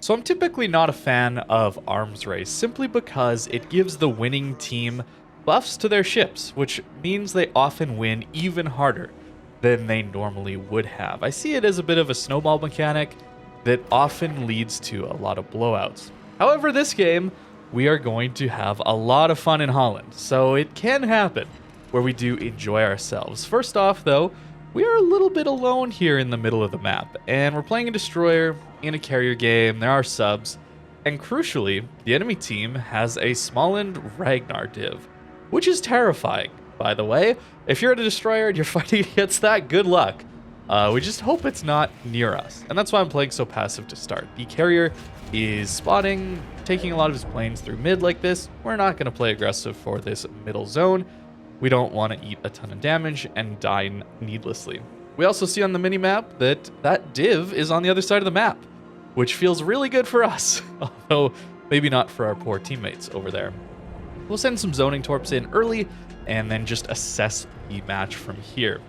So I'm typically not a fan of arms race simply because it gives the winning team buffs to their ships, which means they often win even harder than they normally would have. I see it as a bit of a snowball mechanic that often leads to a lot of blowouts. However, this game, we are going to have a lot of fun in Holland, so it can happen where we do enjoy ourselves. First off, though, we are a little bit alone here in the middle of the map, and we're playing a destroyer in a carrier game. There are subs, and crucially, the enemy team has a Smalland Ragnar div, which is terrifying, by the way. If you're at a destroyer and you're fighting against that, good luck. We just hope it's not near us, and that's why I'm playing so passive to start. The carrier is spotting, taking a lot of his planes through mid like this. We're not going to play aggressive for this middle zone. We don't want to eat a ton of damage and die needlessly. We also see on the minimap that that div is on the other side of the map, which feels really good for us, although maybe not for our poor teammates over there. We'll send some zoning torps in early and then just assess the match from here.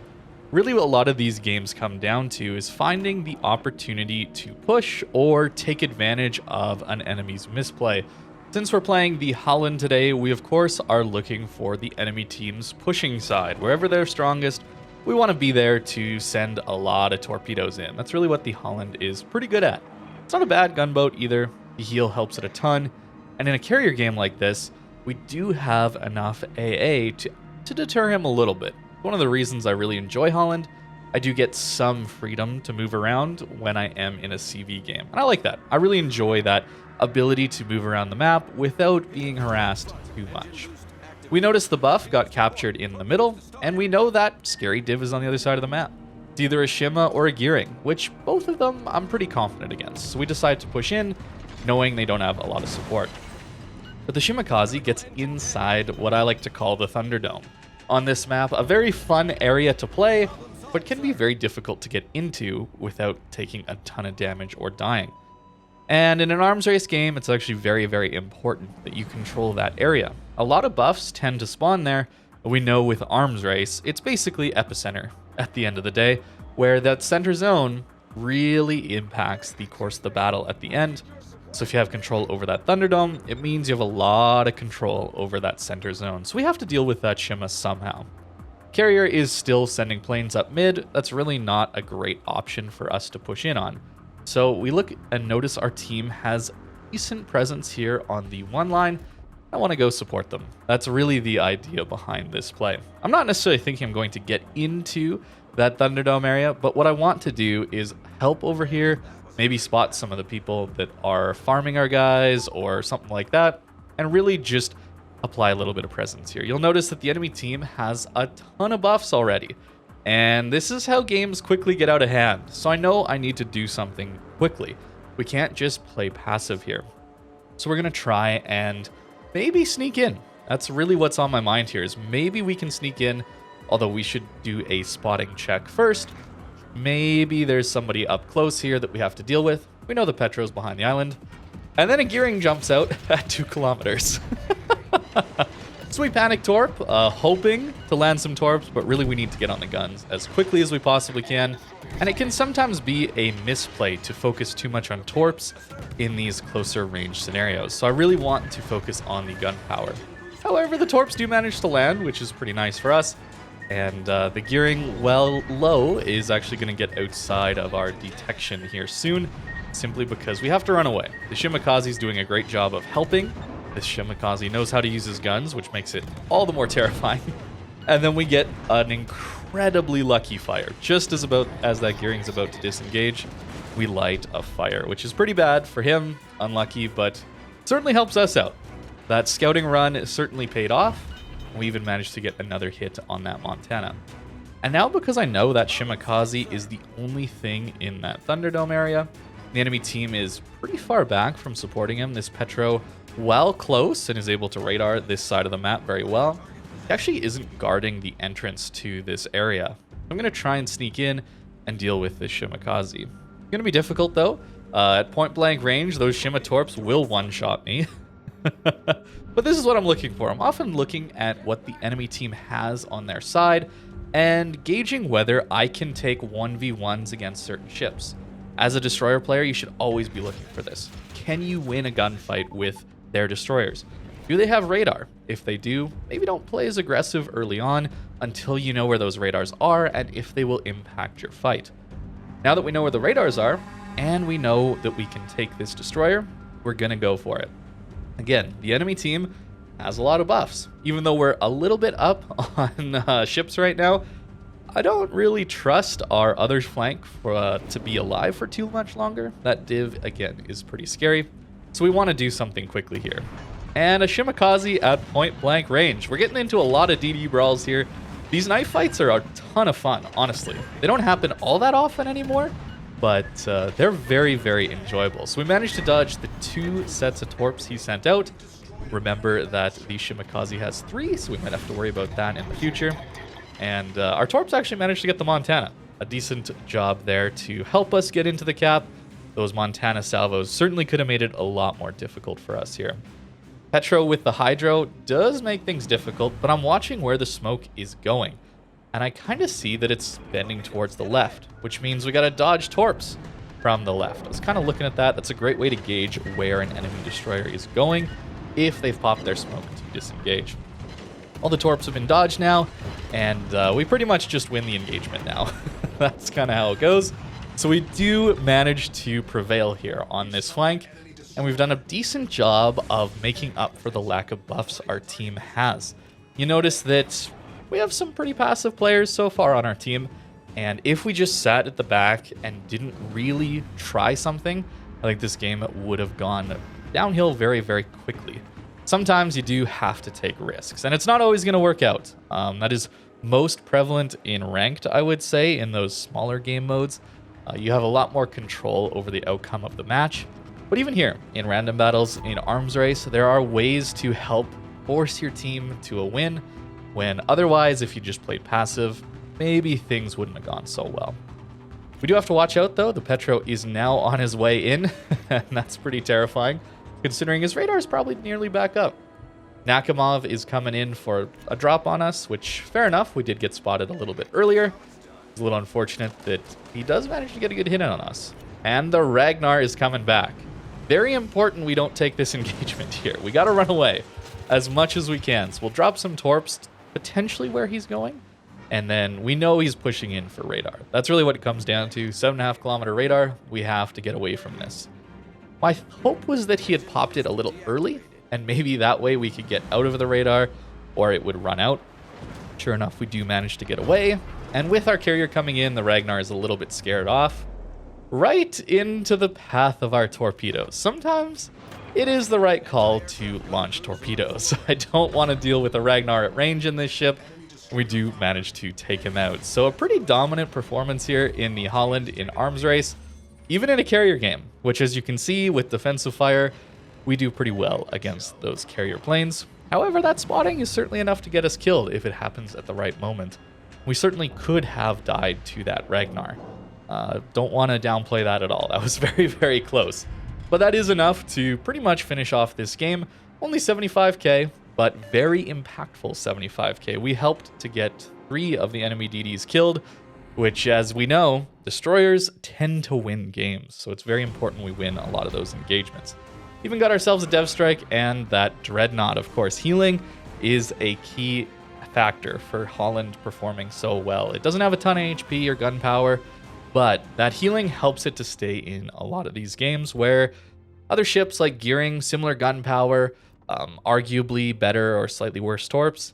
Really what a lot of these games come down to is finding the opportunity to push or take advantage of an enemy's misplay. Since we're playing the Halland today, we of course are looking for the enemy team's pushing side. Wherever they're strongest, we want to be there to send a lot of torpedoes in. That's really what the Halland is pretty good at. It's not a bad gunboat either. The heal helps it a ton. And in a carrier game like this, we do have enough AA to deter him a little bit. One of the reasons I really enjoy Halland, I do get some freedom to move around when I am in a CV game. And I like that. I really enjoy that ability to move around the map without being harassed too much. We notice the buff got captured in the middle, and we know that scary div is on the other side of the map. It's either a Shima or a Gearing, which both of them I'm pretty confident against. So we decide to push in, knowing they don't have a lot of support. But the Shimakaze gets inside what I like to call the Thunderdome. On this map, a very fun area to play, but can be very difficult to get into without taking a ton of damage or dying. And in an arms race game, it's actually very, very important that you control that area. A lot of buffs tend to spawn there, but we know with arms race, it's basically epicenter at the end of the day, where that center zone really impacts the course of the battle at the end. So if you have control over that Thunderdome, it means you have a lot of control over that center zone. So we have to deal with that Shima somehow. Carrier is still sending planes up mid. That's really not a great option for us to push in on. So we look and notice our team has decent presence here on the one line. I want to go support them. That's really the idea behind this play. I'm not necessarily thinking I'm going to get into that Thunderdome area, but what I want to do is help over here, maybe spot some of the people that are farming our guys or something like that, and really just apply a little bit of presence here. You'll notice that the enemy team has a ton of buffs already. And this is how games quickly get out of hand. So I know I need to do something quickly. We can't just play passive here. So we're going to try and maybe sneak in. That's really what's on my mind here, is maybe we can sneak in, although we should do a spotting check first. Maybe there's somebody up close here that we have to deal with. We know the Petro's behind the island. And then a Gearing jumps out at 2 kilometers. So we panic torp, hoping to land some torps, but really we need to get on the guns as quickly as we possibly can. And it can sometimes be a misplay to focus too much on torps in these closer range scenarios. So I really want to focus on the gunpowder. However, the torps do manage to land, which is pretty nice for us. And the Gearing, well, low is actually going to get outside of our detection here soon, simply because we have to run away. The Shimakaze is doing a great job of helping. This Shimakaze knows how to use his guns, which makes it all the more terrifying. And then we get an incredibly lucky fire. Just as that Gearing's about to disengage, we light a fire, which is pretty bad for him, unlucky, but certainly helps us out. That scouting run certainly paid off. We even managed to get another hit on that Montana. And now, because I know that Shimakaze is the only thing in that Thunderdome area, the enemy team is pretty far back from supporting him. This Petro, while close and is able to radar this side of the map very well, he actually isn't guarding the entrance to this area. I'm going to try and sneak in and deal with this Shimakaze. It's going to be difficult though. At point blank range, those Shima Torps will one-shot me. But this is what I'm looking for. I'm often looking at what the enemy team has on their side and gauging whether I can take 1v1s against certain ships. As a destroyer player, you should always be looking for this. Can you win a gunfight with their destroyers? Do they have radar? If they do, maybe don't play as aggressive early on until you know where those radars are and if they will impact your fight. Now that we know where the radars are, and we know that we can take this destroyer, we're gonna go for it. Again, the enemy team has a lot of buffs. Even though we're a little bit up on ships right now, I don't really trust our other flank to be alive for too much longer. That div, again, is pretty scary. So we want to do something quickly here. And a Shimakaze at point blank range. We're getting into a lot of DD brawls here. These knife fights are a ton of fun, honestly. They don't happen all that often anymore, but they're very, very enjoyable. So we managed to dodge the 2 sets of torps he sent out. Remember that the Shimakaze has 3, so we might have to worry about that in the future. And our torps actually managed to get the Montana. A decent job there to help us get into the cap. Those Montana salvos certainly could have made it a lot more difficult for us here. Petro with the Hydro does make things difficult, but I'm watching where the smoke is going. And I kind of see that it's bending towards the left, which means we got to dodge torps from the left. I was kind of looking at that. That's a great way to gauge where an enemy destroyer is going if they've popped their smoke to disengage. All the torps have been dodged now, and we pretty much just win the engagement now. That's kind of how it goes. So we do manage to prevail here on this flank, and we've done a decent job of making up for the lack of buffs our team has. You notice that we have some pretty passive players so far on our team, and if we just sat at the back and didn't really try something, I think this game would have gone downhill very, very quickly. Sometimes you do have to take risks, and it's not always going to work out. That is most prevalent in ranked, I would say, in those smaller game modes. You have a lot more control over the outcome of the match. But even here, in random battles, in arms race, there are ways to help force your team to a win, when otherwise, if you just played passive, maybe things wouldn't have gone so well. We do have to watch out, though. The Petro is now on his way in, and that's pretty terrifying, considering his radar is probably nearly back up. Nakamov is coming in for a drop on us, which, fair enough, we did get spotted a little bit earlier. It's a little unfortunate that he does manage to get a good hit on us. And the Ragnar is coming back. Very important we don't take this engagement here. We got to run away as much as we can. So we'll drop some torps, potentially where he's going. And then we know he's pushing in for radar. That's really what it comes down to. 7.5 kilometer radar. We have to get away from this. My hope was that he had popped it a little early, and maybe that way we could get out of the radar, or it would run out. Sure enough, we do manage to get away. And with our carrier coming in, the Ragnar is a little bit scared off. Right into the path of our torpedoes. Sometimes it is the right call to launch torpedoes. I don't want to deal with a Ragnar at range in this ship. We do manage to take him out. So a pretty dominant performance here in the Halland in arms race, even in a carrier game, which, as you can see with defensive fire, we do pretty well against those carrier planes. However, that spotting is certainly enough to get us killed if it happens at the right moment. We certainly could have died to that Ragnar. Don't want to downplay that at all. That was very, very close. But that is enough to pretty much finish off this game. Only 75k, but very impactful 75k. We helped to get 3 of the enemy DDs killed, which, as we know, destroyers tend to win games. So it's very important we win a lot of those engagements. Even got ourselves a Dev Strike and that Dreadnought, of course. Healing is a key factor for Halland performing so well. It doesn't have a ton of HP or gun power, but that healing helps it to stay in a lot of these games where other ships like Gearing, similar gun power, arguably better or slightly worse torps,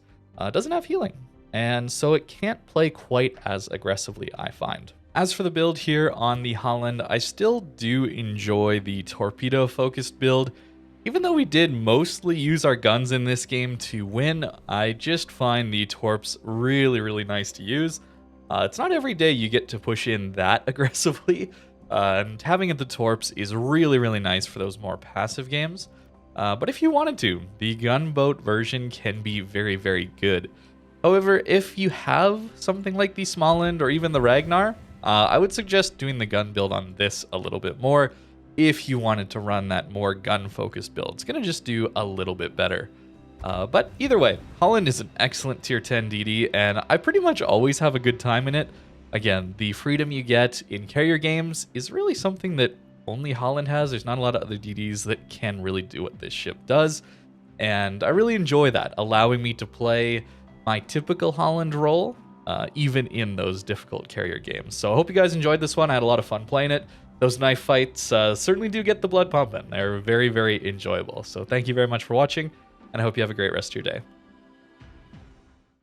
doesn't have healing. And so it can't play quite as aggressively, I find. As for the build here on the Halland, I still do enjoy the torpedo-focused build. Even though we did mostly use our guns in this game to win, I just find the torps really, really nice to use. It's not every day you get to push in that aggressively, and having the torps is really, really nice for those more passive games. But if you wanted to, the gunboat version can be very, very good. However, if you have something like the Smalland or even the Ragnar, I would suggest doing the gun build on this a little bit more if you wanted to run that more gun-focused build. It's going to just do a little bit better. But either way, Halland is an excellent tier 10 DD, and I pretty much always have a good time in it. Again, the freedom you get in carrier games is really something that only Halland has. There's not a lot of other DDs that can really do what this ship does, and I really enjoy that, allowing me to play my typical Halland role, even in those difficult carrier games. So I hope you guys enjoyed this one. I had a lot of fun playing it. Those knife fights certainly do get the blood pumping. They're very, very enjoyable. So thank you very much for watching, and I hope you have a great rest of your day.